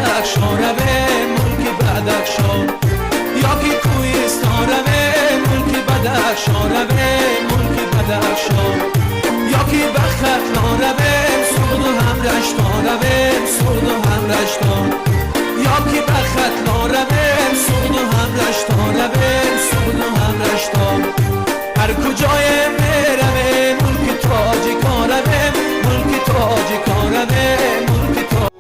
بدخشان روه ملک بدخشان یاکی کوهستان روه ملک بدخشان روه ملک بدخشان یاکی بختان روه سرد و هم رشتان روه سرد و هم رشتان یاکی بختان روه سرد و هم رشتان روه سرد و هم رشتان هر کجای میروه ملک تاجیکان روه ملک تاجیکان روه ملک تاجیکان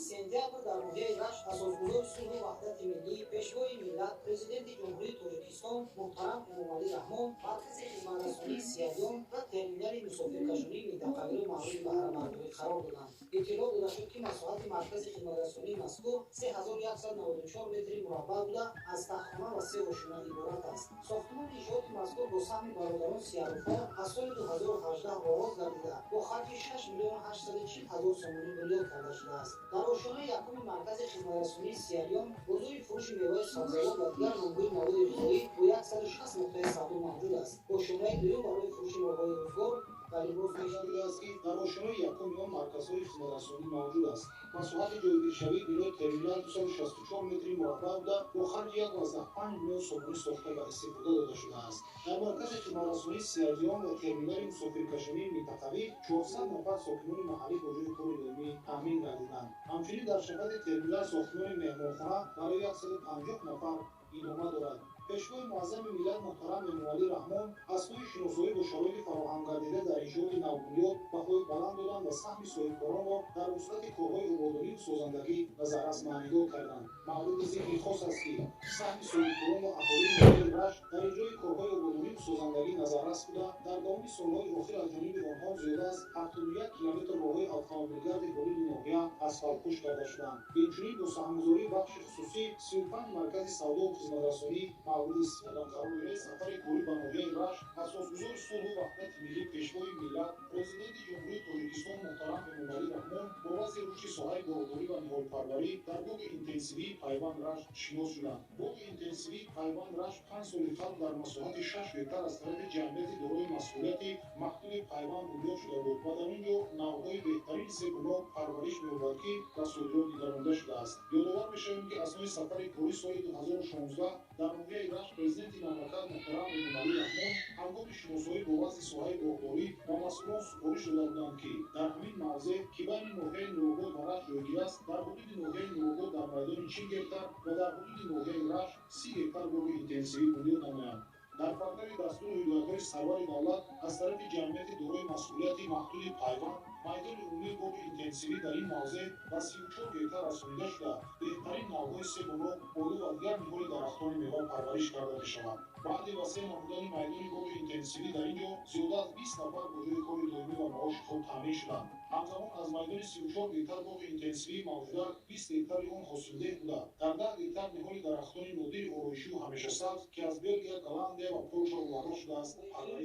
سентябр дар моҳияи рашт асосгузори сулҳу ваҳдати миллӣ пешвои миллат президенти ҷумҳурии тоҷикистон муҳтарам эмомалӣ раҳмон маркази хизматрасонии сиёдум ва терминали мусофиркашонии минтақавии маъруфи баҳрамардоӣ қарор доданд. иттилоъ дода шуд ки масоҳати маркази хизматрасонии мазкур 3194 метри мураббаъ буда аз тахтхона ва 3 ошина иборат аст. сохтмони иншооти мазкур бо саҳми бародарон сиёруфҳо аз соли 2018 оғоз гардида бо харҷи 6 млн 840 ҳазор сомонӣ бунёд карда шудааст. дар ошонаи якуми маркази хизматрасонии сиёдум бозори фурӯши мевои сабзавот ва дигар номҳои маводи ғизоӣ бо 160 нуқтаи савдо мавҷуд аст. ошонаи дуюм барои фурӯши моҳҳои рӯзгор ва либос мешавад ки дар ошонаи якуми он марказҳои хизматрасонӣ мавҷуд аст. масоҳати ҷойгиршавии бинои терминал 264 метри мураббаъ буда бо харҷи 1,5 млн сомонӣ сохта ва истифода дода шудааст. дар маркази хизматрасонии сиёдум ва терминали мусофиркашонии минтақавӣ 400 нафар сокинони маҳаллӣ бо ҷойи кори доимӣ таъмин гардиданд. ҳамчунин дар шаҳри терминал сохтмони меҳмонхона барои 150 нафар идома дорад. пешвои муаззами миллат муҳтарам эмомалӣ раҳмон аз ҳои шиносоӣ бо шароити фароҳамгардида дар иншооти навбунёд баҳои баланд доданд ва саҳми соҳибкоронро дар вусъати корҳои ободонӣ ва созандагӣ назаррас маънидор карданд. маълуми зикри хос аст ки саҳми соҳибкорон ва аҳолии моҳаллии рашт дар иҷрои корҳои ободонӣ ва созандагӣ назаррас буда дар давоми солҳои охир аз ҷониби онҳо зиёда аз 71 километр роҳҳои автомобилгарди ҳолили ноҳия асфалтпӯш карда шуданд. инчунин бо саҳмгузории бахши хусусӣ 35 маркази савдо ва хизматрасонӣ мавъуди истифода қарор сафари кори ба ноҳияи рашт асосгузори сулҳу ваҳдати миллӣ пешвои миллат президенти ҷумҳурии тоҷикистон муҳтарам эмомалӣ раҳмон бо вазъи рушди соҳаи боғдорӣ ва ниҳолпарварӣ дар боғи интенсивии пайванд рашт шинос шуданд. боғи интенсивии пайванд рашт 5 соли қабл дар масоҳати 6 гектар аз тарафи ҷамъияти дорои масъулияти маҳдуди пайванд бунёд шуда буд ва дар он ҷо навъҳои беҳтарини себгунок парвариш меёбад ки ба содироти даронда шудааст. ёдовар мешавем ки аснои сафари кори соли 2016 дар моҳияи рашт президенти мамлакат муҳтарам эмомалӣ раҳмон ҳангоми шиносоӣ бо вазъи соҳаи боғдорӣ ба масъулон супориш дода буданд ки дар ҳамин мавзеъ ки байни ноҳияи нуробод ва рашт ҷойгир аст дар ҳудуди ноҳияи нуробод дар майдони 40 гектар ва дар ҳудуди ноҳияи рашт 30 гектар боғи интенсивӣ бунёд намоянд. дар фартари дастури ҳоҷатҳои сарвари давлат аз тарафи ҷамъияти дорои масъулияти маҳдуди пайванд майдони умумии боғи интенсивӣ дар ин мавзеъ ба 34 гектар расонида шуда беҳтарин навъҳои себунок, олу ва дигар ниҳоли дарахтони мева парвариш карда мешавад. баъди васеъ намудани майдони боғи интенсивӣ дар ин ҷо зиёда аз 20 нафар бо ҷойи кори доимӣ ва маоши худ таъмин шуданд. ҳамзамон аз майдони 34 гектар боғи интенсивӣ мавҷуда 20 гектари он ҳосилдеҳ буда дар 10 гектар ниҳоли дарахтони нодири ороишиву ҳамешасабз ки аз белгия, голландия ва полша оварда шудааст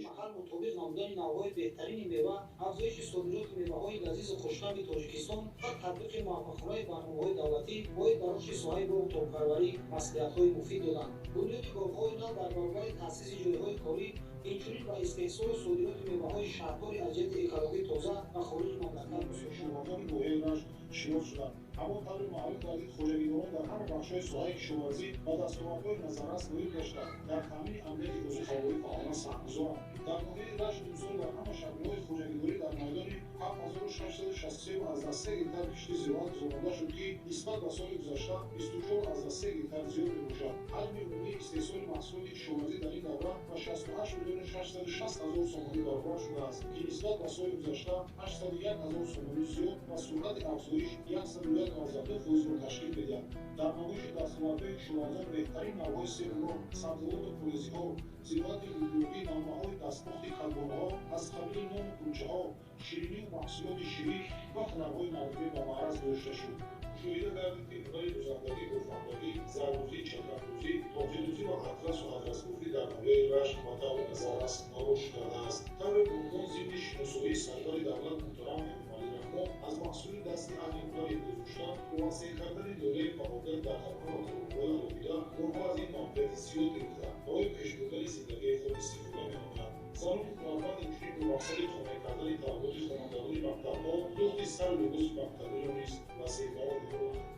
маҳал мутобиқ намудани навъҳои беҳтарини мева, афзоиши содироти меваҳои лазизу хуштаъми тоҷикистон ва татбиқи муваффақона барномаҳои давлатӣ бояд дар рушди соҳаи боғ тобпарварӣ маслиҳатҳои муфид доданд. бунёди гоҳҳои нав дар баробари таъсиси ҷойҳои корӣ инчунин ба истеҳсолу содироти меваҳои шаҳрдори аз ҷиҳати экологии тоза ва хориҷи мамлакат мусофирбардори ноҳияи рашт шинос шуданд. ҳамон тавре маълум гардид хоҷагидорон дар ҳама бахшҳои соҳаи кишоварзӣ ба дастовардҳои назаррас ноил гашта дар таъмини амнияти озуқаворӣ фаъолан саҳмгузоранд. дар ноҳияи рашт имсол дар ҳама шаҳрҳои хоҷагидорӣ дар майдони 7663 аз 3 гектар кишти зироат гузаронда шуд ки нисбат ба соли гузашта 24 аз 3 гектар зиёд мебошад. ҳаҷми умумии истеҳсоли маҳсулоти кишоварзӣ дар ин давра ба 68 млн 660 ҳазор сомонӣ баробар шудааст ки нисбат ба соли гузашта 801 ҳазор сомонӣ зиёд ва суръати афзоиш 101.2% ташкил медиҳад. дар намоиши дастовардҳои кишоварзон беҳтарин навъҳои себунок, сабзавоту фолезиҳо, зироати илбиёгӣ, намунаҳои дастпухти калбонаҳо аз қабили ному кулчаҳо, ширинию маҳсулоти ширӣ ва хунарҳои навбӣ ба маъраз гузошта шуд. мушоҳида гардид ки ниҳои дузандагӣ, гӯфандагӣ, заррӯзӣ, чатракдӯзӣ, тоҷидӯзӣ ва атрасу атрасгуфтӣ дар ноҳияи рашт ба таври назаррас нарош шудааст. тавре бумгон зидди шиносоии сарвари давлат муҳтарам эмомалӣ раҳмон аз маҳсули дасти аҳли кори гузоштан бо васеъ кардани доираи фаъолият дар ҳалқаи аловида онҳо аз ин маҳдудияти تحصیلات گرفتند برای پیش بردن زندگی خود استفاده می‌نمایند. زنان کارمند اینجوری به مقصد خانه کردن تحولات خوانندگان مکتب‌ها لخت سر لباس مکتبی را نیز وظیفه‌ها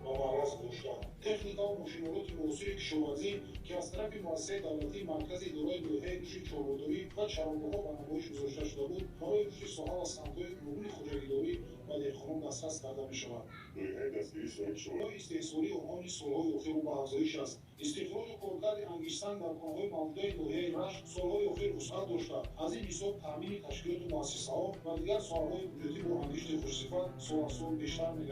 و معرض داشتند. تکنیکا و ماشین‌آلات معاصر کشاورزی که از طرف مؤسسه دولتی مرکز اداره لایحه رشد چهاربرداری و چرام‌ها به نمایش گذاشته شده بود برای رشد ساحت از سمت‌های عمومی خودرواداری و دهقانان دسترس کرده می‌شود. لایحه دستگیری صاحب شد. راه استحصالی آنان سال‌های اخیر به افزایش است. استخراج کارکرد انگیزتن در کارهای مبدأ لایحه رشد سال‌های اخیر وسعت داشته. از این حساب تامین تشکیلات و مؤسسه‌ها و دیگر سال‌های بودجاتی با انگشت خوش‌صفت سال از سال بیشتر می‌گردد.